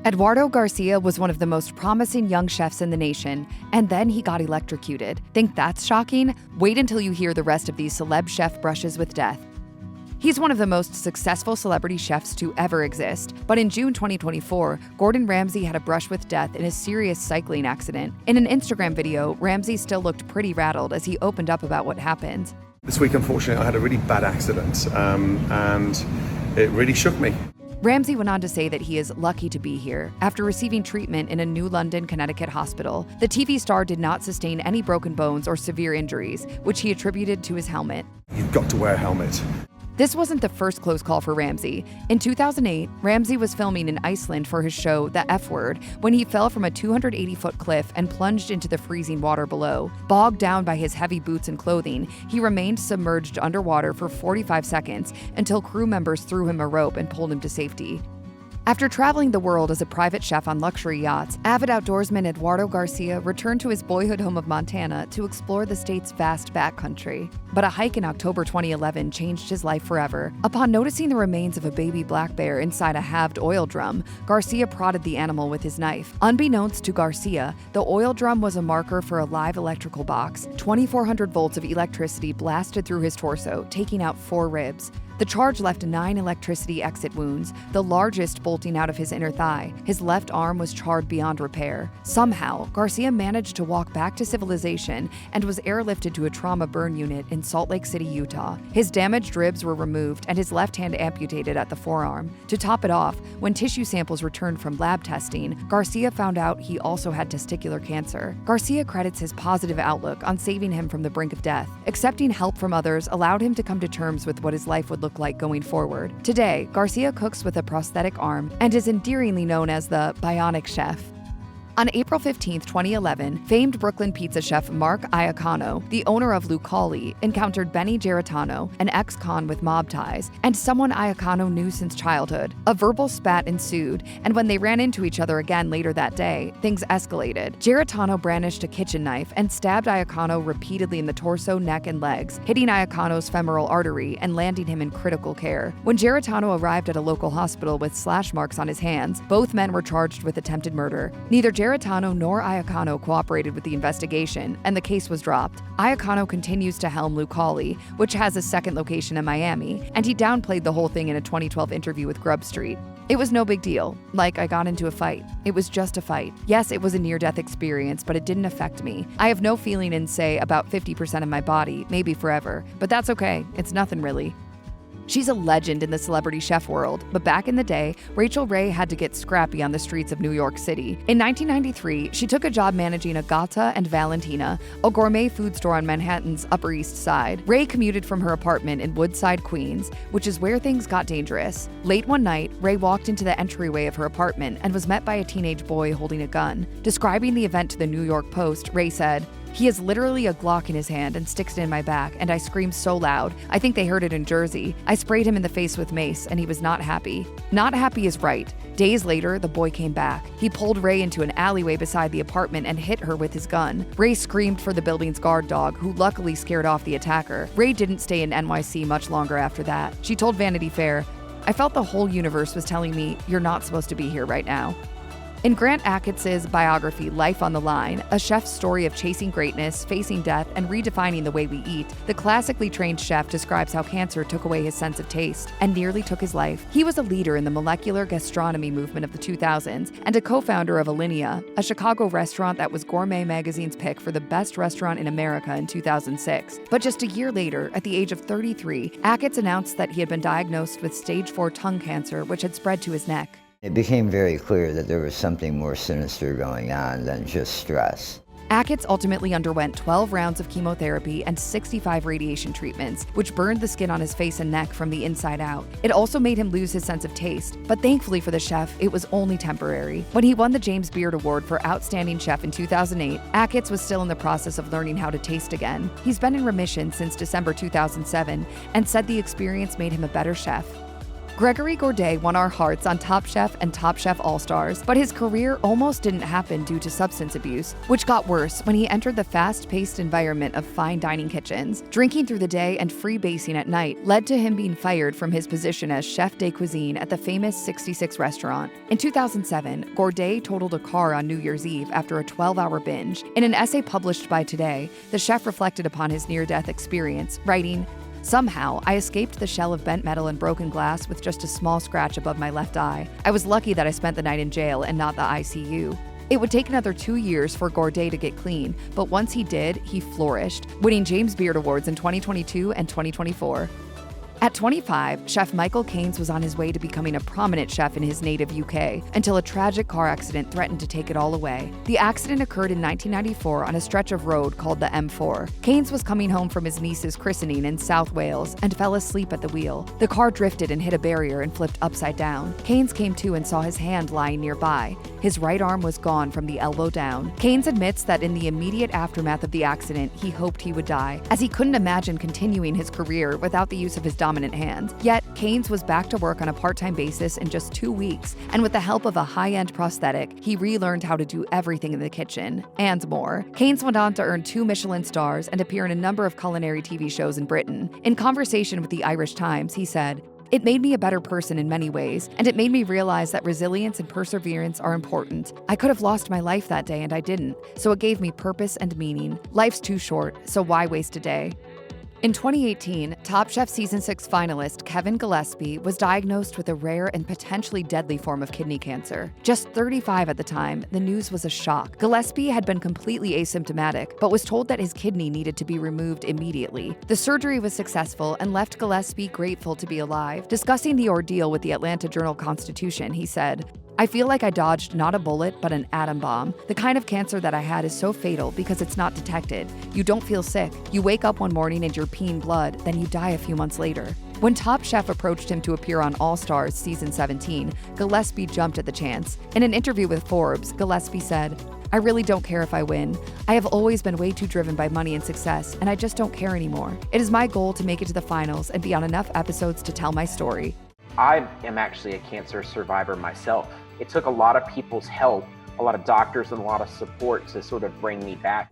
Eduardo Garcia was one of the most promising young chefs in the nation, and then he got electrocuted. Think that's shocking? Wait until you hear the rest of these celeb chef brushes with death. He's one of the most successful celebrity chefs to ever exist, but in June 2024, Gordon Ramsay had a brush with death in a serious cycling accident. In an Instagram video, Ramsay still looked pretty rattled as he opened up about what happened. This week, unfortunately, I had a really bad accident, and it really shook me. Ramsay went on to say that he is lucky to be here. After receiving treatment in a New London, Connecticut hospital, the TV star did not sustain any broken bones or severe injuries, which he attributed to his helmet. You've got to wear a helmet. This wasn't the first close call for Ramsay. In 2008, Ramsay was filming in Iceland for his show, The F Word, when he fell from a 280-foot cliff and plunged into the freezing water below. Bogged down by his heavy boots and clothing, he remained submerged underwater for 45 seconds until crew members threw him a rope and pulled him to safety. After traveling the world as a private chef on luxury yachts, avid outdoorsman Eduardo Garcia returned to his boyhood home of Montana to explore the state's vast backcountry. But a hike in October 2011 changed his life forever. Upon noticing the remains of a baby black bear inside a halved oil drum, Garcia prodded the animal with his knife. Unbeknownst to Garcia, the oil drum was a marker for a live electrical box. 2,400 volts of electricity blasted through his torso, taking out 4 ribs. The charge left 9 electricity exit wounds, the largest bolting out of his inner thigh. His left arm was charred beyond repair. Somehow, Garcia managed to walk back to civilization and was airlifted to a trauma burn unit in Salt Lake City, Utah. His damaged ribs were removed and his left hand amputated at the forearm. To top it off, when tissue samples returned from lab testing, Garcia found out he also had testicular cancer. Garcia credits his positive outlook on saving him from the brink of death. Accepting help from others allowed him to come to terms with what his life would look like going forward. Today, Garcia cooks with a prosthetic arm and is endearingly known as the Bionic Chef. On April 15, 2011, famed Brooklyn pizza chef Mark Iacono, the owner of Lucali, encountered Benny Geritano, an ex-con with mob ties, and someone Iacono knew since childhood. A verbal spat ensued, and when they ran into each other again later that day, things escalated. Geritano brandished a kitchen knife and stabbed Iacono repeatedly in the torso, neck, and legs, hitting Iacono's femoral artery and landing him in critical care. When Geritano arrived at a local hospital with slash marks on his hands, both men were charged with attempted murder. Neither Geritano nor Iacono cooperated with the investigation, and the case was dropped. Iacono continues to helm Lucali, which has a second location in Miami, and he downplayed the whole thing in a 2012 interview with Grub Street. It was no big deal. Like, I got into a fight. It was just a fight. Yes, it was a near-death experience, but it didn't affect me. I have no feeling in, say, about 50% of my body, maybe forever. But that's okay. It's nothing really. She's a legend in the celebrity chef world, but back in the day, Rachael Ray had to get scrappy on the streets of New York City. In 1993, she took a job managing Agata and Valentina, a gourmet food store on Manhattan's Upper East Side. Ray commuted from her apartment in Woodside, Queens, which is where things got dangerous. Late one night, Ray walked into the entryway of her apartment and was met by a teenage boy holding a gun. Describing the event to the New York Post, Ray said, "He has literally a Glock in his hand and sticks it in my back, and I screamed so loud. I think they heard it in Jersey. I sprayed him in the face with mace, and he was not happy." Not happy is right. Days later, the boy came back. He pulled Ray into an alleyway beside the apartment and hit her with his gun. Ray screamed for the building's guard dog, who luckily scared off the attacker. Ray didn't stay in NYC much longer after that. She told Vanity Fair, "I felt the whole universe was telling me, you're not supposed to be here right now." In Grant Achatz's biography, Life on the Line, a chef's story of chasing greatness, facing death, and redefining the way we eat, the classically trained chef describes how cancer took away his sense of taste and nearly took his life. He was a leader in the molecular gastronomy movement of the 2000s and a co-founder of Alinea, a Chicago restaurant that was Gourmet Magazine's pick for the best restaurant in America in 2006. But just a year later, at the age of 33, Achatz announced that he had been diagnosed with stage 4 tongue cancer, which had spread to his neck. It became very clear that there was something more sinister going on than just stress. Achatz ultimately underwent 12 rounds of chemotherapy and 65 radiation treatments, which burned the skin on his face and neck from the inside out. It also made him lose his sense of taste, but thankfully for the chef, it was only temporary. When he won the James Beard Award for Outstanding Chef in 2008, Achatz was still in the process of learning how to taste again. He's been in remission since December 2007 and said the experience made him a better chef. Gregory Gourdet won our hearts on Top Chef and Top Chef All-Stars, but his career almost didn't happen due to substance abuse, which got worse when he entered the fast-paced environment of fine dining kitchens. Drinking through the day and freebasing at night led to him being fired from his position as chef de cuisine at the famous 66 restaurant. In 2007, Gourdet totaled a car on New Year's Eve after a 12-hour binge. In an essay published by Today, the chef reflected upon his near-death experience, writing, "Somehow, I escaped the shell of bent metal and broken glass with just a small scratch above my left eye. I was lucky that I spent the night in jail and not the ICU." It would take another 2 years for Gourdet to get clean, but once he did, he flourished, winning James Beard Awards in 2022 and 2024. At 25, Chef Michael Caines was on his way to becoming a prominent chef in his native UK until a tragic car accident threatened to take it all away. The accident occurred in 1994 on a stretch of road called the M4. Caines was coming home from his niece's christening in South Wales and fell asleep at the wheel. The car drifted and hit a barrier and flipped upside down. Caines came to and saw his hand lying nearby. His right arm was gone from the elbow down. Caines admits that in the immediate aftermath of the accident, he hoped he would die, as he couldn't imagine continuing his career without the use of his dominant hand. Yet, Caines was back to work on a part-time basis in just 2 weeks, and with the help of a high-end prosthetic, he relearned how to do everything in the kitchen, and more. Caines went on to earn 2 Michelin stars and appear in a number of culinary TV shows in Britain. In conversation with the Irish Times, he said, "It made me a better person in many ways, and it made me realize that resilience and perseverance are important. I could have lost my life that day and I didn't, so it gave me purpose and meaning. Life's too short, so why waste a day?" In 2018, Top Chef Season 6 finalist Kevin Gillespie was diagnosed with a rare and potentially deadly form of kidney cancer. Just 35 at the time, the news was a shock. Gillespie had been completely asymptomatic, but was told that his kidney needed to be removed immediately. The surgery was successful and left Gillespie grateful to be alive. Discussing the ordeal with the Atlanta Journal-Constitution, he said, "I feel like I dodged not a bullet, but an atom bomb. The kind of cancer that I had is so fatal because it's not detected. You don't feel sick. You wake up one morning and you're peeing blood, then you die a few months later." When Top Chef approached him to appear on All Stars Season 17, Gillespie jumped at the chance. In an interview with Forbes, Gillespie said, "I really don't care if I win. I have always been way too driven by money and success, and I just don't care anymore. It is my goal to make it to the finals and be on enough episodes to tell my story." I am actually a cancer survivor myself. It took a lot of people's help, a lot of doctors and a lot of support to sort of bring me back.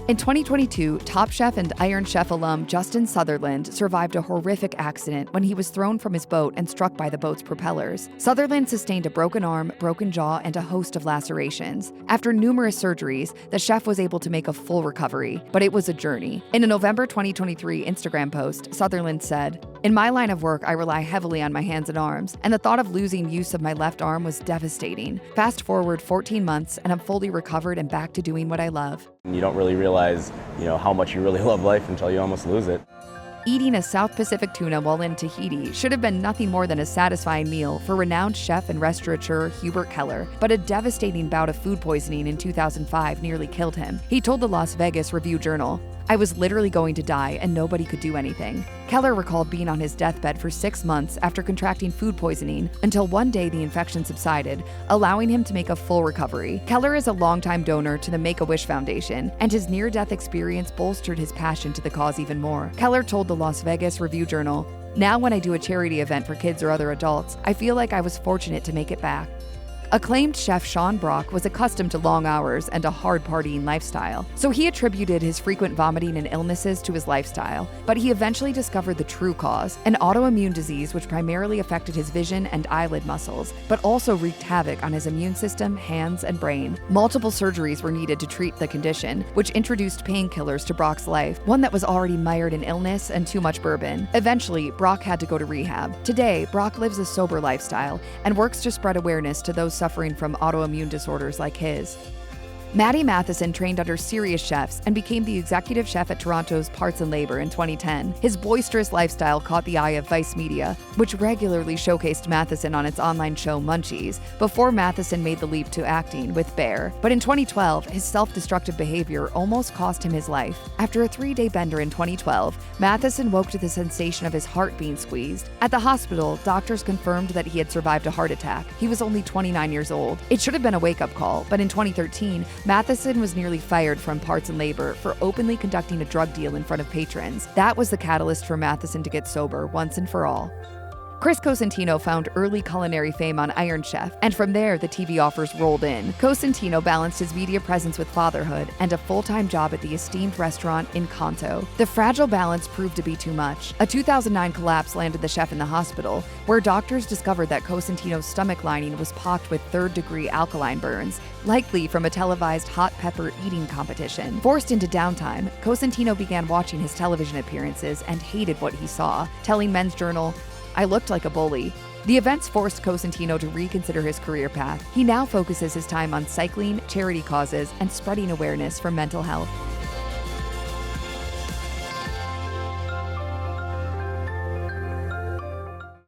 In 2022, Top Chef and Iron Chef alum Justin Sutherland survived a horrific accident when he was thrown from his boat and struck by the boat's propellers. Sutherland sustained a broken arm, broken jaw, and a host of lacerations. After numerous surgeries, the chef was able to make a full recovery, but it was a journey. In a November 2023 Instagram post, Sutherland said, "In my line of work, I rely heavily on my hands and arms, and the thought of losing use of my left arm was devastating. Fast forward 14 months, and I'm fully recovered and back to doing what I love." You don't really realize, how much you really love life until you almost lose it. Eating a South Pacific tuna while in Tahiti should have been nothing more than a satisfying meal for renowned chef and restaurateur Hubert Keller, but a devastating bout of food poisoning in 2005 nearly killed him. He told the Las Vegas Review-Journal, "I was literally going to die and nobody could do anything." Keller recalled being on his deathbed for 6 months after contracting food poisoning until one day the infection subsided, allowing him to make a full recovery. Keller is a longtime donor to the Make-A-Wish Foundation, and his near-death experience bolstered his passion to the cause even more. Keller told the Las Vegas Review-Journal, "Now when I do a charity event for kids or other adults, I feel like I was fortunate to make it back." Acclaimed chef Sean Brock was accustomed to long hours and a hard partying lifestyle, so he attributed his frequent vomiting and illnesses to his lifestyle. But he eventually discovered the true cause, an autoimmune disease which primarily affected his vision and eyelid muscles, but also wreaked havoc on his immune system, hands, and brain. Multiple surgeries were needed to treat the condition, which introduced painkillers to Brock's life, one that was already mired in illness and too much bourbon. Eventually, Brock had to go to rehab. Today, Brock lives a sober lifestyle and works to spread awareness to those suffering from autoimmune disorders like his. Matty Matheson trained under serious chefs and became the executive chef at Toronto's Parts and Labour in 2010. His boisterous lifestyle caught the eye of Vice Media, which regularly showcased Matheson on its online show Munchies, before Matheson made the leap to acting with Bear. But in 2012, his self-destructive behavior almost cost him his life. After a 3-day bender in 2012, Matheson woke to the sensation of his heart being squeezed. At the hospital, doctors confirmed that he had survived a heart attack. He was only 29 years old. It should have been a wake-up call, but in 2013, Matheson was nearly fired from Parts and Labour for openly conducting a drug deal in front of patrons. That was the catalyst for Matheson to get sober once and for all. Chris Cosentino found early culinary fame on Iron Chef, and from there, the TV offers rolled in. Cosentino balanced his media presence with fatherhood and a full-time job at the esteemed restaurant Encanto. The fragile balance proved to be too much. A 2009 collapse landed the chef in the hospital, where doctors discovered that Cosentino's stomach lining was pocked with third-degree alkaline burns, likely from a televised hot pepper eating competition. Forced into downtime, Cosentino began watching his television appearances and hated what he saw, telling Men's Journal, "I looked like a bully." The events forced Cosentino to reconsider his career path. He now focuses his time on cycling, charity causes, and spreading awareness for mental health.